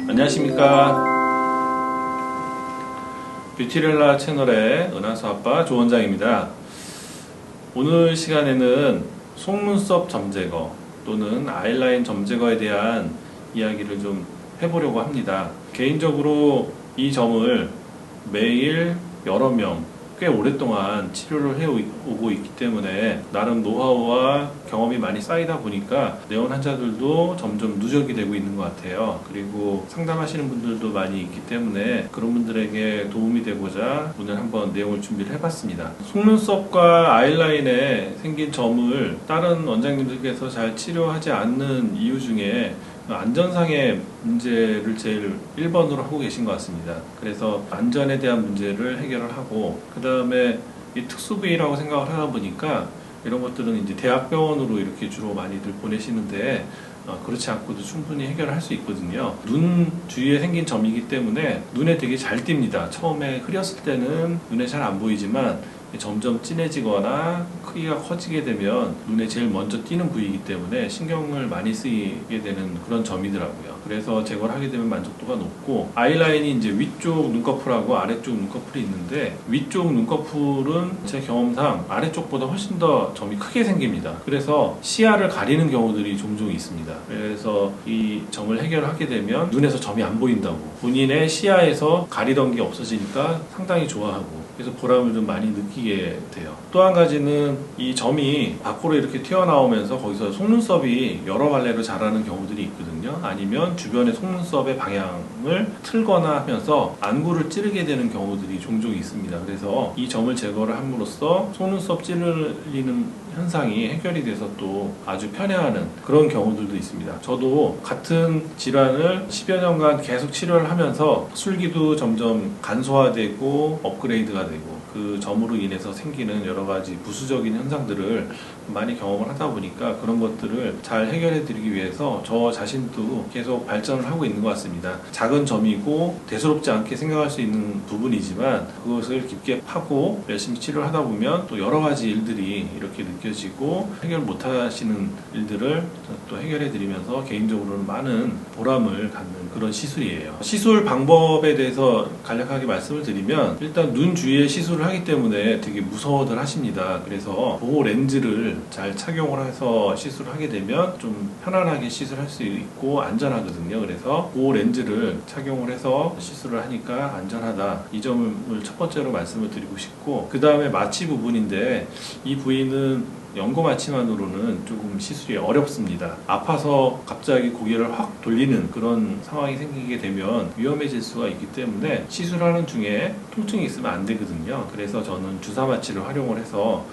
안녕하십니까. 뷰티렐라 채널의 은하수 아빠 조원장입니다. 오늘 시간에는 속눈썹 점 제거 또는 아이라인 점 제거에 대한 이야기를 좀 해보려고 합니다. 개인적으로 이 점을 매일 여러 명 꽤 오랫동안 치료를 해오고 있기 때문에 나름 노하우와 경험이 많이 쌓이다 보니까 내원 환자들도 점점 누적이 되고 있는 것 같아요. 그리고 상담하시는 분들도 많이 있기 때문에 그런 분들에게 도움이 되고자 오늘 한번 내용을 준비를 해봤습니다. 속눈썹과 아이라인에 생긴 점을 다른 원장님들께서 잘 치료하지 않는 이유 중에 안전상의 문제를 제일 1번으로 하고 계신 것 같습니다. 그래서 안전에 대한 문제를 해결을 하고 그 다음에 이 특수 부위라고 생각을 하다 보니까 이런 것들은 이제 대학병원으로 이렇게 주로 많이들 보내시는데 그렇지 않고도 충분히 해결할 수 있거든요. 눈 주위에 생긴 점이기 때문에 눈에 되게 잘 띕니다. 처음에 흐렸을 때는 눈에 잘 안 보이지만 점점 진해지거나 크기가 커지게 되면 눈에 제일 먼저 띄는 부위이기 때문에 신경을 많이 쓰이게 되는 그런 점이더라고요. 그래서 제거를 하게 되면 만족도가 높고, 아이라인이 이제 위쪽 눈꺼풀하고 아래쪽 눈꺼풀이 있는데 위쪽 눈꺼풀은 제 경험상 아래쪽보다 훨씬 더 점이 크게 생깁니다. 그래서 시야를 가리는 경우들이 종종 있습니다. 그래서 이 점을 해결하게 되면 눈에서 점이 안 보인다고, 본인의 시야에서 가리던 게 없어지니까 상당히 좋아하고, 그래서 보람을 좀 많이 느끼게 돼요. 또 한 가지는 이 점이 밖으로 이렇게 튀어나오면서 거기서 속눈썹이 여러 갈래로 자라는 경우들이 있거든요. 아니면 주변의 속눈썹의 방향을 틀거나 하면서 안구를 찌르게 되는 경우들이 종종 있습니다. 그래서 이 점을 제거를 함으로써 속눈썹 찌르리는 현상이 해결이 돼서 또 아주 편해하는 그런 경우들도 있습니다. 저도 같은 질환을 10여 년간 계속 치료를 하면서 술기도 점점 간소화되고 업그레이드가 되고 그 점으로 인해서 생기는 여러 가지 부수적인 현상들을 많이 경험을 하다 보니까 그런 것들을 잘 해결해 드리기 위해서 저 자신도 계속 발전을 하고 있는 것 같습니다. 작은 점이고 대수롭지 않게 생각할 수 있는 부분이지만 그것을 깊게 파고 열심히 치료를 하다 보면 또 여러 가지 일들이 이렇게 느껴지고 해결 못 하시는 일들을 또 해결해 드리면서 개인적으로는 많은 보람을 갖는 그런 시술이에요. 시술 방법에 대해서 간략하게 말씀을 드리면, 일단 눈 주위에 시술을 하기 때문에 되게 무서워들 하십니다. 그래서 보호 렌즈를 잘 착용을 해서 시술을 하게 되면 좀 편안하게 시술할 수 있고 안전하거든요. 그래서 보호 렌즈를 착용을 해서 시술을 하니까 안전하다, 이 점을 첫 번째로 말씀을 드리고 싶고, 그 다음에 마취 부분인데 이 부위는 연고 마취만으로는 조금 시술이 어렵습니다. 아파서 갑자기 고개를 확 돌리는 그런 상황이 생기게 되면 위험해질 수가 있기 때문에 시술하는 중에 통증이 있으면 안 되거든요. 그래서 저는 주사 마취를 활용을 해서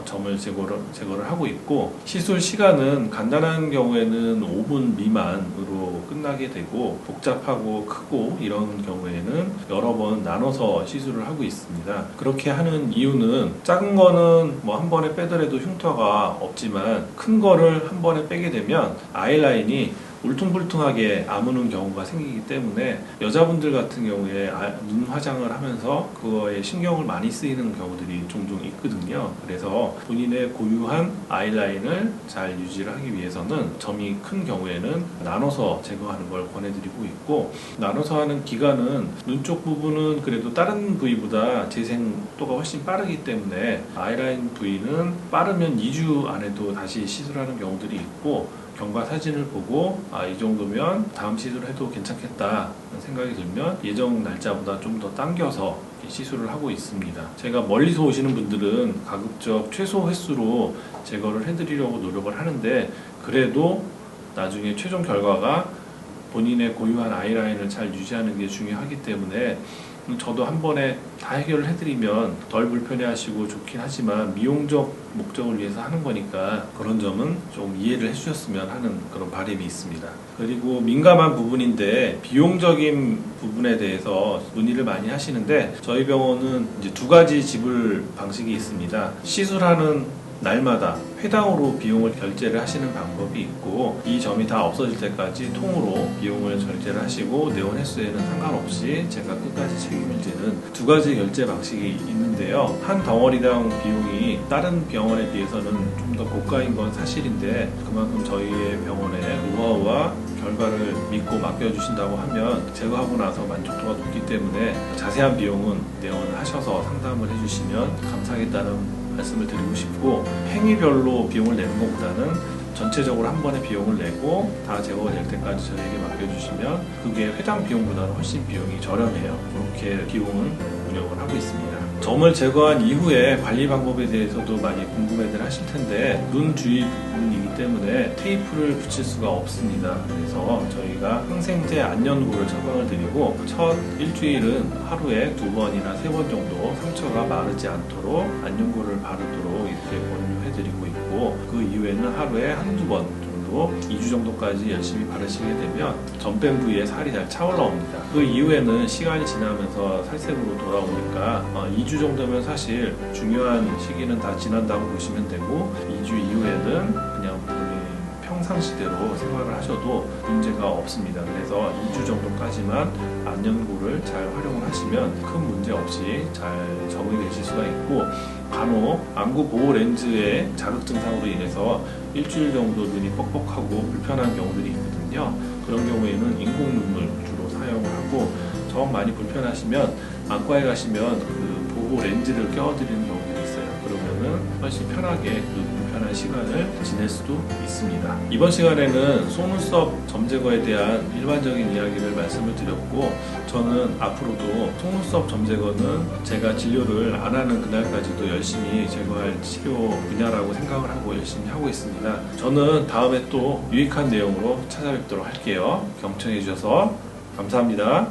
점을 제거를 하고 있고, 시술 시간은 간단한 경우에는 5분 미만으로 끝나게 되고, 복잡하고 크고 이런 경우에는 여러 번 나눠서 시술을 하고 있습니다. 그렇게 하는 이유는 작은 거는 뭐 한 번에 빼더라도 흉터가 없지만 큰 거를 한 번에 빼게 되면 아이라인이 울퉁불퉁하게 아무는 경우가 생기기 때문에 여자분들 같은 경우에 눈 화장을 하면서 그거에 신경을 많이 쓰이는 경우들이 종종 있거든요. 그래서 본인의 고유한 아이라인을 잘 유지를 하기 위해서는 점이 큰 경우에는 나눠서 제거하는 걸 권해드리고 있고, 나눠서 하는 기간은 눈 쪽 부분은 그래도 다른 부위보다 재생도가 훨씬 빠르기 때문에 아이라인 부위는 빠르면 2주 안에도 다시 시술하는 경우들이 있고, 경과 사진을 보고 이 정도면 다음 시술을 해도 괜찮겠다 생각이 들면 예정 날짜보다 좀 더 당겨서 시술을 하고 있습니다. 제가 멀리서 오시는 분들은 가급적 최소 횟수로 제거를 해드리려고 노력을 하는데, 그래도 나중에 최종 결과가 본인의 고유한 아이라인을 잘 유지하는 게 중요하기 때문에 저도 한 번에 다 해결을 해드리면 덜 불편해하시고 좋긴 하지만 미용적 목적을 위해서 하는 거니까 그런 점은 좀 이해를 해주셨으면 하는 그런 바람이 있습니다. 그리고 민감한 부분인데 비용적인 부분에 대해서 문의를 많이 하시는데, 저희 병원은 이제 2가지 지불 방식이 있습니다. 시술하는 날마다 회당으로 비용을 결제를 하시는 방법이 있고, 이 점이 다 없어질 때까지 통으로 비용을 결제를 하시고 내원 횟수에는 상관없이 제가 끝까지 책임을 지는 2가지 결제 방식이 있는데요. 한 덩어리당 비용이 다른 병원에 비해서는 좀 더 고가인 건 사실인데, 그만큼 저희의 병원의 노하우와 결과를 믿고 맡겨주신다고 하면 제거하고 나서 만족도가 높기 때문에 자세한 비용은 내원을 하셔서 상담을 해주시면 감사하겠다는 말씀을 드리고 싶고, 행위별로 비용을 내는 것보다는 전체적으로 한 번에 비용을 내고 다 제거가 될 때까지 저에게 맡겨주시면 그게 회당 비용보다는 훨씬 비용이 저렴해요. 그렇게 비용은 운영을 하고 있습니다. 점을 제거한 이후에 관리 방법에 대해서도 많이 궁금해들 하실 텐데, 눈 주위 부분이기 때문에 테이프를 붙일 수가 없습니다. 그래서 저희가 항생제 안연고를 처방을 드리고 첫 일주일은 하루에 2번이나 3번 정도 상처가 마르지 않도록 안연고를 바르도록 이렇게 권유해드리고 있고, 그 이후에는 하루에 한두 번 정도 2주 정도까지 열심히 바르시게 되면 점뺀 부위에 살이 잘 차올라옵니다. 그 이후에는 시간이 지나면서 살색으로 돌아오니까 2주 정도면 사실 중요한 시기는 다 지난다고 보시면 되고, 2주 이후에는 그냥 평상시대로 생활을 하셔도 문제가 없습니다. 그래서 2주 정도까지만 안연고를 잘 활용을 하시면 큰 문제 없이 잘 적응이 되실 수가 있고, 간혹 안구 보호 렌즈의 자극 증상으로 인해서 일주일 정도 눈이 뻑뻑하고 불편한 경우들이 있거든요. 그런 경우에는 인공 눈물 주로 사용을 하고, 정 많이 불편하시면 안과에 가시면 그 보호 렌즈를 껴드리는 경우들이 있어요. 그러면은 훨씬 편하게 그 불편한 시간을 지낼 수도 있습니다. 이번 시간에는 속눈썹 점 제거에 대한 일반적인 이야기를 말씀을 드렸고, 저는 앞으로도 속눈썹 점 제거는 제가 진료를 안 하는 그날까지도 열심히 제거할 치료 분야라고 생각을 하고 열심히 하고 있습니다. 저는 다음에 또 유익한 내용으로 찾아뵙도록 할게요. 경청해 주셔서 감사합니다.